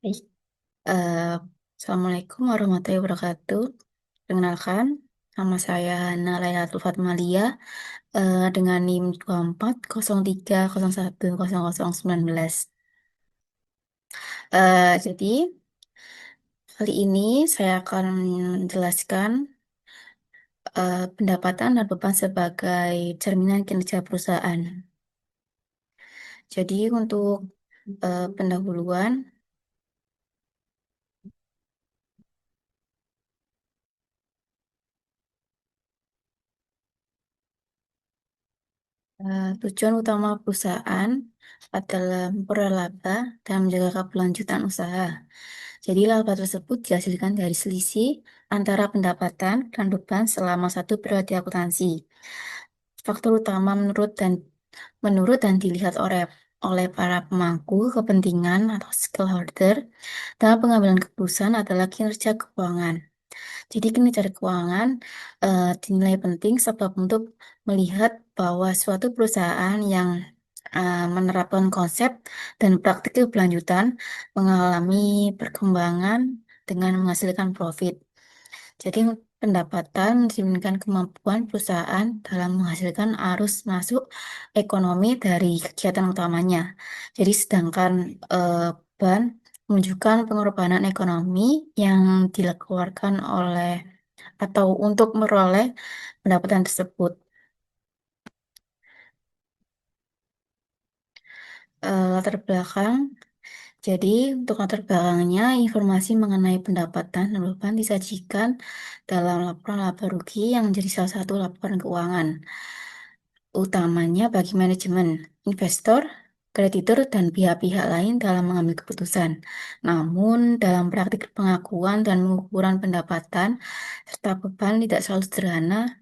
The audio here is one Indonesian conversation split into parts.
Baik, eh, Assalamualaikum warahmatullahi wabarakatuh. Perkenalkan, nama saya Hana Lailatul Fatmalia dengan NIM 2403010019. Jadi, kali ini saya akan menjelaskan pendapatan dan beban sebagai cerminan kinerja perusahaan. Jadi, untuk pendahuluan, tujuan utama perusahaan adalah memperoleh laba dan menjaga keberlanjutan usaha. Jadi laba tersebut dihasilkan dari selisih antara pendapatan dan beban selama satu periode akuntansi. Faktor utama menurut dan dilihat oleh para pemangku kepentingan atau stakeholder dalam pengambilan keputusan adalah kinerja keuangan. Jadi kinerja keuangan dinilai penting sebab untuk melihat bahwa suatu perusahaan yang menerapkan konsep dan praktik berkelanjutan mengalami perkembangan dengan menghasilkan profit. Jadi pendapatan mencerminkan kemampuan perusahaan dalam menghasilkan arus masuk ekonomi dari kegiatan utamanya. Jadi sedangkan beban menunjukkan pengorbanan ekonomi yang dikeluarkan oleh atau untuk meroleh pendapatan tersebut. Latar belakang. Jadi, untuk latar belakangnya, informasi mengenai pendapatan dan beban disajikan dalam laporan laba rugi yang menjadi salah satu laporan keuangan utamanya bagi manajemen, investor, kreditur, dan pihak-pihak lain dalam mengambil keputusan. Namun, dalam praktik pengakuan dan pengukuran pendapatan serta beban tidak selalu sederhana.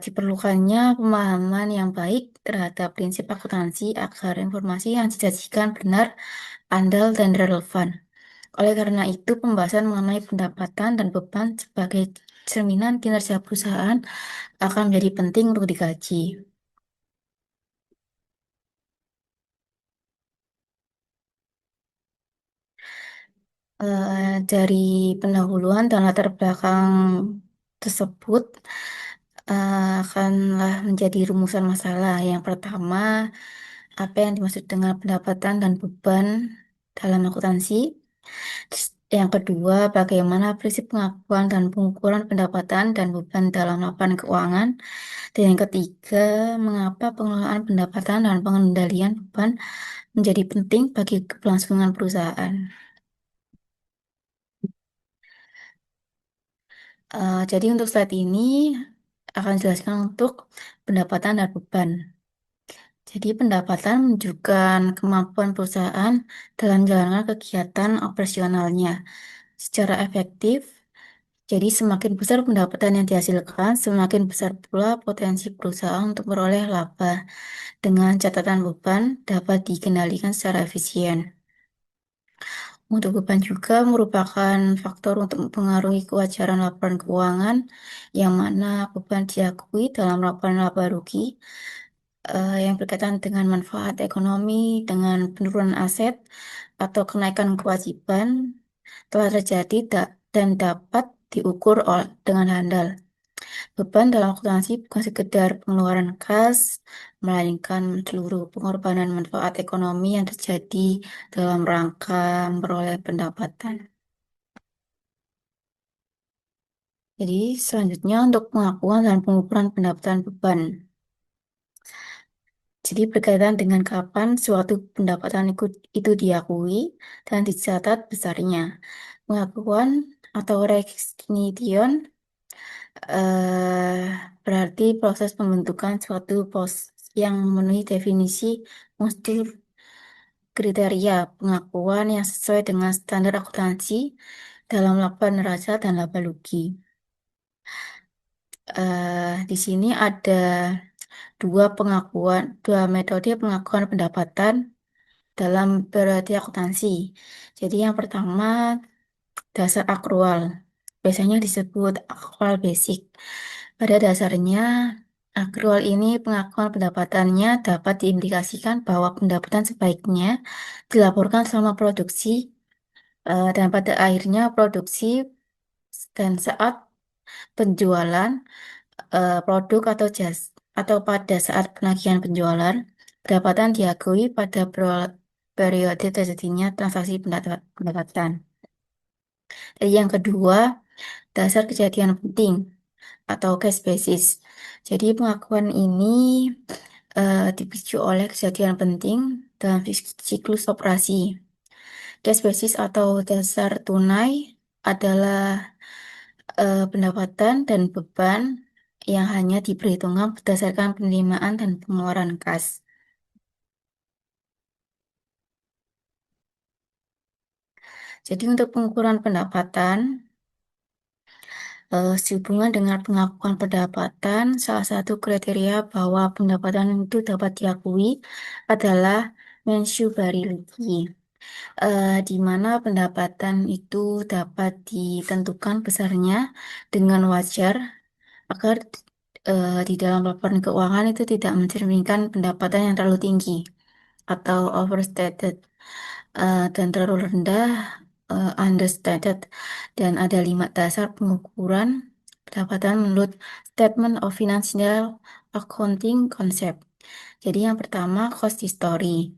Diperlukannya pemahaman yang baik terhadap prinsip akuntansi agar informasi yang disajikan benar, andal, dan relevan. Oleh karena itu, pembahasan mengenai pendapatan dan beban sebagai cerminan kinerja perusahaan akan menjadi penting untuk dikaji. Dari pendahuluan dan latar belakang tersebut akanlah menjadi rumusan masalah. Yang pertama, apa yang dimaksud dengan pendapatan dan beban dalam akuntansi? Yang kedua, bagaimana prinsip pengakuan dan pengukuran pendapatan dan beban dalam laporan keuangan? Dan yang ketiga, mengapa pengelolaan pendapatan dan pengendalian beban menjadi penting bagi keberlangsungan perusahaan? Jadi untuk slide ini akan dijelaskan untuk pendapatan dan beban. Jadi pendapatan menunjukkan kemampuan perusahaan dalam menjalankan kegiatan operasionalnya secara efektif. Jadi semakin besar pendapatan yang dihasilkan, semakin besar pula potensi perusahaan untuk meroleh laba dengan catatan beban dapat dikendalikan secara efisien. Untuk beban juga merupakan faktor untuk mempengaruhi kewajaran laporan keuangan, yang mana beban diakui dalam laporan laba rugi yang berkaitan dengan manfaat ekonomi, dengan penurunan aset, atau kenaikan kewajiban telah terjadi dan dapat diukur dengan handal. Beban dalam akuntansi bukan sekedar pengeluaran kas, melainkan seluruh pengorbanan manfaat ekonomi yang terjadi dalam rangka memperoleh pendapatan. Jadi selanjutnya untuk pengakuan dan pengukuran pendapatan beban. Jadi berkaitan dengan kapan suatu pendapatan itu diakui dan dicatat besarnya. Pengakuan atau recognition eh, berarti proses pembentukan suatu pos yang memenuhi definisi muncul kriteria pengakuan yang sesuai dengan standar akuntansi dalam laporan neraca dan laba rugi. Di sini ada dua metode pengakuan pendapatan dalam periode akuntansi. Jadi yang pertama dasar akrual, biasanya disebut akrual basic. Pada dasarnya, akrual ini pengakuan pendapatannya dapat diindikasikan bahwa pendapatan sebaiknya dilaporkan selama produksi Dan pada akhirnya produksi dan saat penjualan produk atau atau pada saat penagihan penjualan, pendapatan diakui pada periode terjadinya transaksi pendapatan. Dan yang kedua, dasar kejadian penting atau cash basis. Jadi pengakuan ini dipicu oleh kejadian penting dalam siklus operasi. Cash basis atau dasar tunai adalah pendapatan dan beban yang hanya diperhitungkan berdasarkan penerimaan dan pengeluaran kas. Jadi untuk pengukuran pendapatan, sehubungan dengan pengakuan pendapatan, salah satu kriteria bahwa pendapatan itu dapat diakui adalah mensubarity, di mana pendapatan itu dapat ditentukan besarnya dengan wajar agar di dalam laporan keuangan itu tidak mencerminkan pendapatan yang terlalu tinggi atau overstated, dan terlalu rendah, understated. Dan ada 5 dasar pengukuran pendapatan menurut Statement of Financial Accounting Concept. Jadi yang pertama cost history,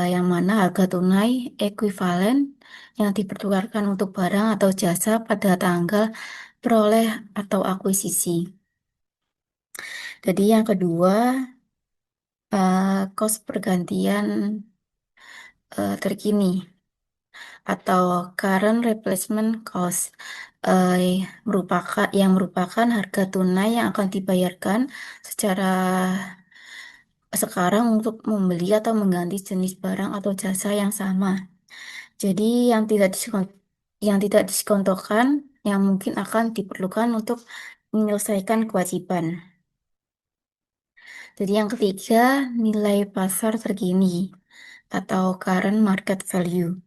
yang mana harga tunai ekuivalen yang dipertukarkan untuk barang atau jasa pada tanggal peroleh atau akuisisi. Jadi yang kedua, cost pergantian terkini atau current replacement cost, merupakan harga tunai yang akan dibayarkan secara sekarang untuk membeli atau mengganti jenis barang atau jasa yang sama. Jadi yang tidak diskontokan yang mungkin akan diperlukan untuk menyelesaikan kewajiban. Jadi yang ketiga, nilai pasar terkini atau current market value,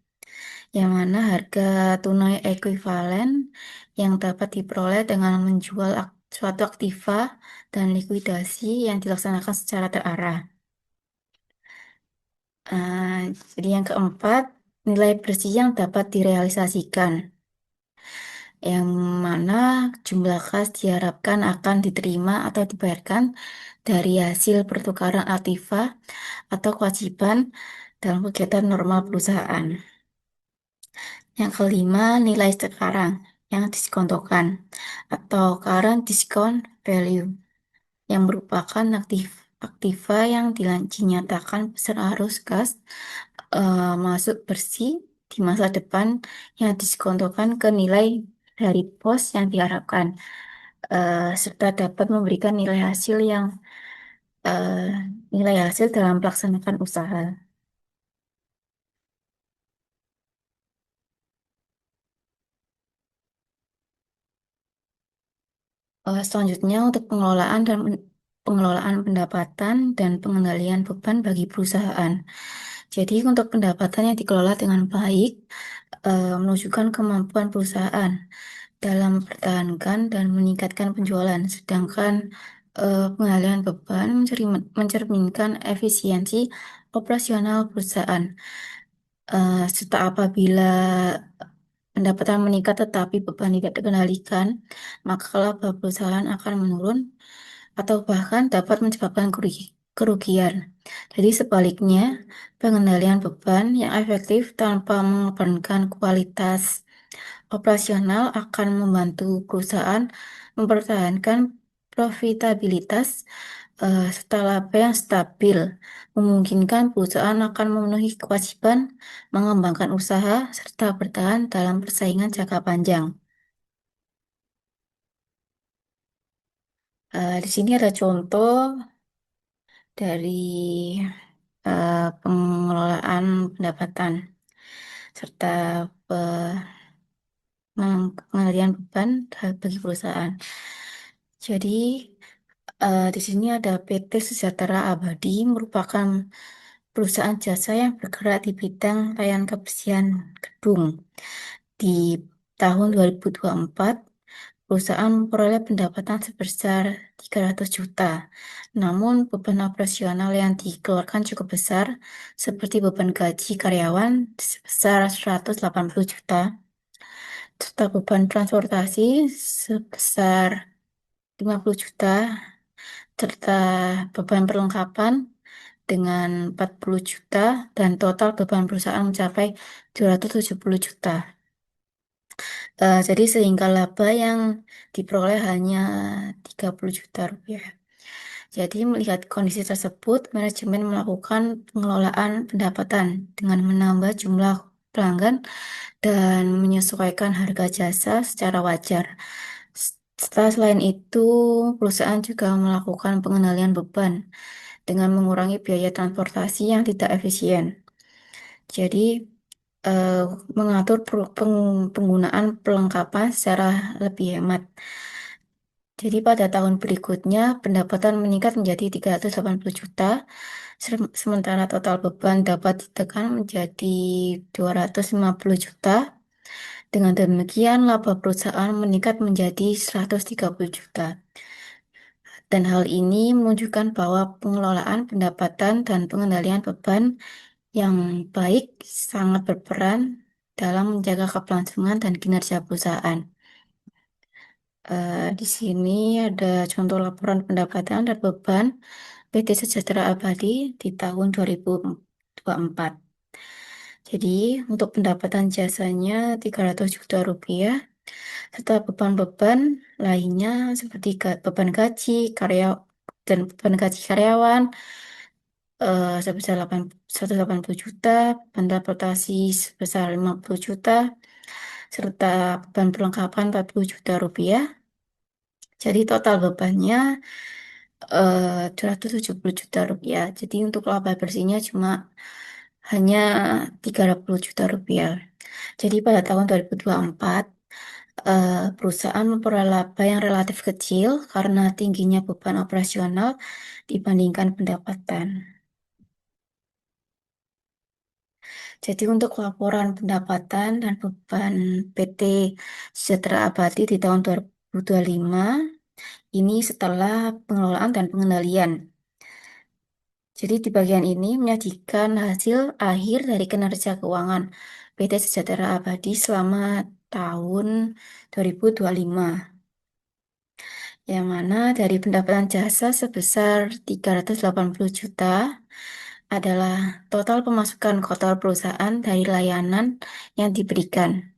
yang mana harga tunai ekuivalen yang dapat diperoleh dengan menjual suatu aktiva dan likuidasi yang dilaksanakan secara terarah. Jadi yang keempat, nilai bersih yang dapat direalisasikan, yang mana jumlah kas diharapkan akan diterima atau dibayarkan dari hasil pertukaran aktiva atau kewajiban dalam kegiatan normal perusahaan. Yang kelima, nilai sekarang yang diskontokan atau current discount value, yang merupakan aktiva yang dinyatakan besar arus kas masuk bersih di masa depan yang diskontokan ke nilai dari pos yang diharapkan, serta dapat memberikan eh, nilai hasil dalam pelaksanaan usaha. Selanjutnya untuk pengelolaan pendapatan dan pengendalian beban bagi perusahaan. Jadi untuk pendapatan yang dikelola dengan baik menunjukkan kemampuan perusahaan dalam mempertahankan dan meningkatkan penjualan, sedangkan pengendalian beban mencerminkan efisiensi operasional perusahaan. Serta apabila pendapatan meningkat tetapi beban tidak dikendalikan, maka laba perusahaan akan menurun atau bahkan dapat menyebabkan kerugian. Jadi sebaliknya, pengendalian beban yang efektif tanpa mengorbankan kualitas operasional akan membantu perusahaan mempertahankan profitabilitas serta laba yang stabil, memungkinkan perusahaan akan memenuhi kewajiban mengembangkan usaha serta bertahan dalam persaingan jangka panjang. Di sini ada contoh dari pengelolaan pendapatan serta pengendalian beban bagi perusahaan. Jadi di sini ada PT Sejahtera Abadi, merupakan perusahaan jasa yang bergerak di bidang layanan kebersihan gedung. Di tahun 2024, perusahaan memperoleh pendapatan sebesar 300 juta. Namun, beban operasional yang dikeluarkan cukup besar, seperti beban gaji karyawan sebesar 180 juta, serta beban transportasi sebesar 50 juta, serta beban perlengkapan dengan 40 juta, dan total beban perusahaan mencapai 270 juta. Jadi sehingga laba yang diperoleh hanya 30 juta rupiah. Jadi melihat kondisi tersebut, manajemen melakukan pengelolaan pendapatan dengan menambah jumlah pelanggan dan menyesuaikan harga jasa secara wajar. Setelah selain itu, perusahaan juga melakukan pengendalian beban dengan mengurangi biaya transportasi yang tidak efisien. Jadi, eh, mengatur penggunaan perlengkapan secara lebih hemat. Jadi pada tahun berikutnya pendapatan meningkat menjadi 380 juta, sementara total beban dapat ditekan menjadi 250 juta. Dengan demikian laba perusahaan meningkat menjadi 130 juta. Dan hal ini menunjukkan bahwa pengelolaan pendapatan dan pengendalian beban yang baik sangat berperan dalam menjaga keberlangsungan dan kinerja perusahaan. Di sini ada contoh laporan pendapatan dan beban PT Sejahtera Abadi di tahun 2024. Jadi, untuk pendapatan jasanya 300 juta rupiah, serta beban-beban lainnya seperti beban gaji karya dan beban gaji karyawan sebesar 180 juta, beban transportasi sebesar 50 juta, serta beban perlengkapan 40 juta rupiah. Jadi total bebannya 270 juta rupiah. Jadi untuk laba bersihnya cuma hanya 30 juta rupiah. Jadi pada tahun 2024, perusahaan memperoleh laba yang relatif kecil karena tingginya beban operasional dibandingkan pendapatan. Jadi untuk laporan pendapatan dan beban PT Sejahtera Abadi di tahun 2025, ini setelah pengelolaan dan pengendalian. Jadi di bagian ini menyajikan hasil akhir dari kinerja keuangan PT Sejahtera Abadi selama tahun 2025. Yang mana dari pendapatan jasa sebesar 380 juta adalah total pemasukan kotor perusahaan dari layanan yang diberikan.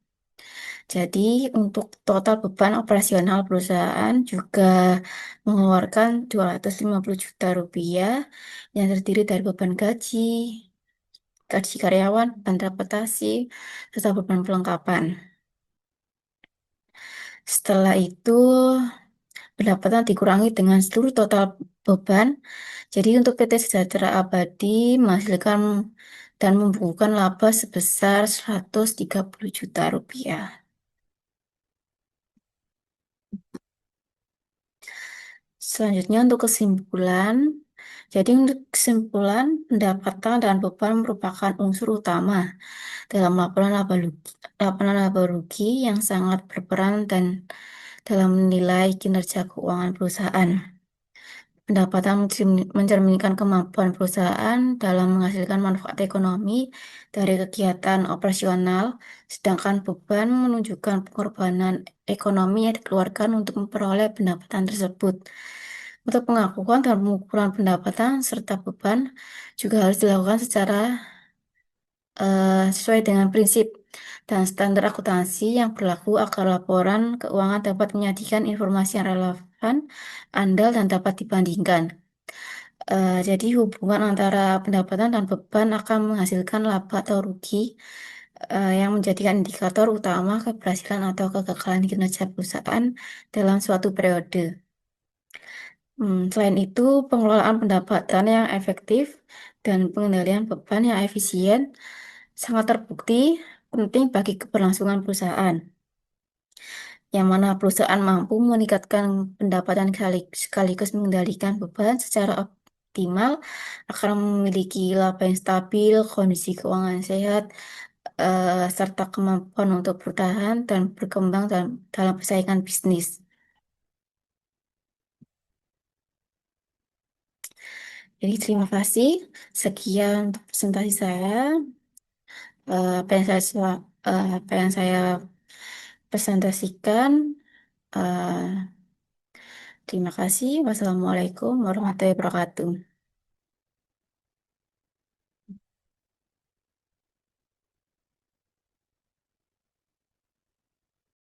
Jadi untuk total beban operasional perusahaan juga mengeluarkan 250 juta rupiah yang terdiri dari beban gaji, gaji karyawan, beban transportasi, serta beban perlengkapan. Setelah itu pendapatan dikurangi dengan seluruh total beban. Jadi untuk PT Sejahtera Abadi menghasilkan dan membukukan laba sebesar 130 juta rupiah. Selanjutnya untuk kesimpulan. Jadi untuk kesimpulan, pendapatan dan beban merupakan unsur utama dalam laporan laba rugi yang sangat berperan dan dalam menilai kinerja keuangan perusahaan. Pendapatan mencerminkan kemampuan perusahaan dalam menghasilkan manfaat ekonomi dari kegiatan operasional, sedangkan beban menunjukkan pengorbanan ekonomi yang dikeluarkan untuk memperoleh pendapatan tersebut. Untuk pengakuan dan pengukuran pendapatan serta beban juga harus dilakukan secara sesuai dengan prinsip dan standar akuntansi yang berlaku agar laporan keuangan dapat menyajikan informasi yang relevan, andal, dan dapat dibandingkan. Jadi hubungan antara pendapatan dan beban akan menghasilkan laba atau rugi yang menjadikan indikator utama keberhasilan atau kegagalan kinerja perusahaan dalam suatu periode. Selain itu, pengelolaan pendapatan yang efektif dan pengendalian beban yang efisien sangat terbukti penting bagi keberlangsungan perusahaan. Yang mana perusahaan mampu meningkatkan pendapatan sekaligus mengendalikan beban secara optimal akan memiliki laba yang stabil, kondisi keuangan sehat, serta kemampuan untuk bertahan dan berkembang dalam persaingan bisnis. Jadi terima kasih. Sekian untuk presentasi saya. Apa yang saya presentasikan. Eh, Terima kasih. Wassalamualaikum warahmatullahi wabarakatuh.